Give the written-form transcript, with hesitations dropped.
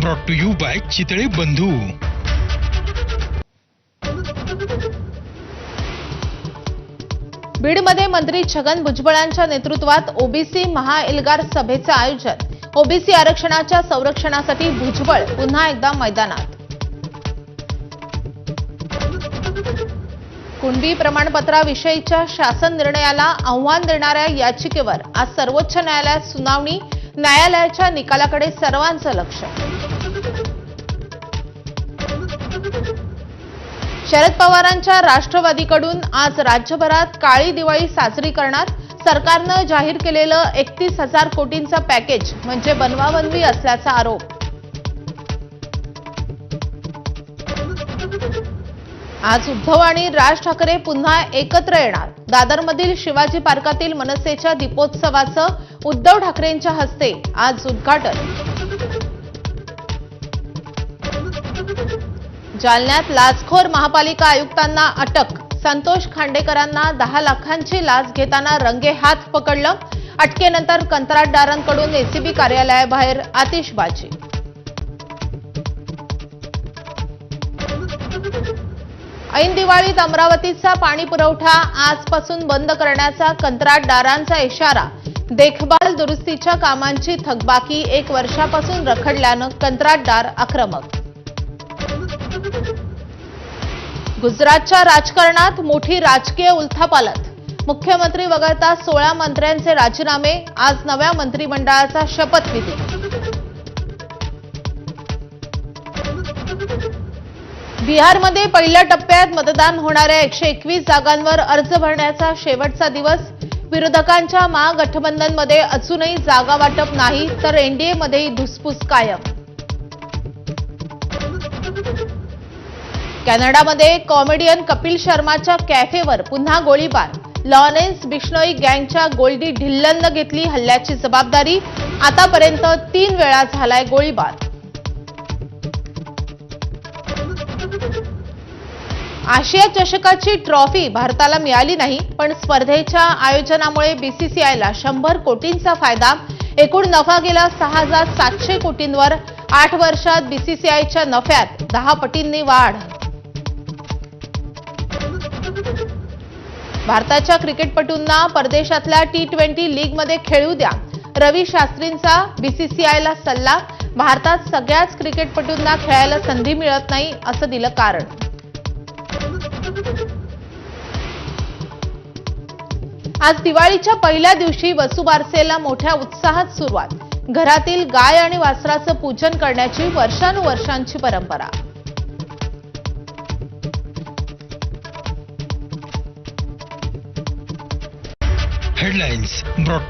Brought to you by Chitale Bandhu. बीडमध्ये मंत्री छगन भुजबळांच्या नेतृत्वात ओबीसी महाएल्गार सभेचे आयोजन। ओबीसी आरक्षणाच्या संरक्षणासाठी भुजबळ पुन्हा एकदा मैदानात। कुणबी प्रमाणपत्राविषयीच्या शासन निर्णयाला आव्हान देणाऱ्या याचिकेवर आज सर्वोच्च न्यायालयात सुनावणी। न्यायालयाच्या निकालाकडे सर्वांचं लक्ष। शरद पवारांच्या राष्ट्रवादीकडून आज राज्यभरात काळी दिवाळी साजरी करणार। सरकारनं जाहीर केलेलं 31,000 कोटींचं पॅकेज म्हणजे बनवाबनवी असल्याचा आरोप। आज उद्धव आणि राज ठाकरे पुन्हा एकत्र येणार। दादरमधील शिवाजी पार्कातील मनसेच्या दीपोत्सवाचं उद्धव ठाकरेंच्या हस्ते आज उद्घाटन। जालन्यात लाचखोर महापालिका आयुक्तांना अटक। संतोष खांडेकरांना 10 लाखांची लाच घेताना रंगेहात पकडलं। अटकेनंतर कंत्राटदारांकडून एसीबी कार्यालयाबाहेर आतिषबाजी। ऐन दिवाळीत अमरावतीचा पाणी पुरवठा आजपासून बंद करण्याचा कंत्राटदारांचा इशारा। देखभाल दुरुस्तीच्या कामांची थकबाकी 1 वर्षापासून रखडल्यानं कंत्राटदार आक्रमक। गुजरातच्या राजकारणात मोठी राजकीय उलथापालथ। मुख्यमंत्री वगळता 16 मंत्र्यांचे राजीनामे। आज नव्या मंत्रिमंडळाचा शपथविधी। बिहारमध्ये पहिल्या टप्प्यात मतदान होणाऱ्या 121 जागांवर अर्ज भरण्याचा शेवटचा दिवस। विरोधकांच्या महागठबंधनमध्ये अजूनही जागा वाटप नाही, तर एनडीएमध्येही धुसफूस कायम। कॅनडामध्ये कॉमेडियन कपिल शर्माच्या कॅफेवर पुन्हा गोळीबार। लॉरेन्स बिश्नोई गँगच्या गोल्डी ढिल्लननं घेतली हल्ल्याची जबाबदारी। आतापर्यंत 3 वेळा झालाय गोळीबार। आशिया चषकाची ट्रॉफी भारताला मिळाली नाही, पण स्पर्धेच्या आयोजनामुळे बीसीसीआयला 100 कोटींचा फायदा। एकूण नफा गेला 6,700 कोटींवर। 8 वर्षात बीसीसीआयच्या नफ्यात 10 पटींनी वाढ। भारताच्या क्रिकेटपटूंना परदेशातल्या T20 लीगमध्ये खेळू द्या। रवी शास्त्रींचा बीसीसीआयला सल्ला। भारतात सगळ्याच क्रिकेटपटूंना खेळायला संधी मिळत नाही असं दिलं कारण। आज दिवाळीच्या पहिल्या दिवशी वसुबारसेला मोठ्या उत्साहात सुरुवात। घरातील गाय आणि वासराचं पूजन करण्याची वर्षानुवर्षांची परंपरा। Headlines brought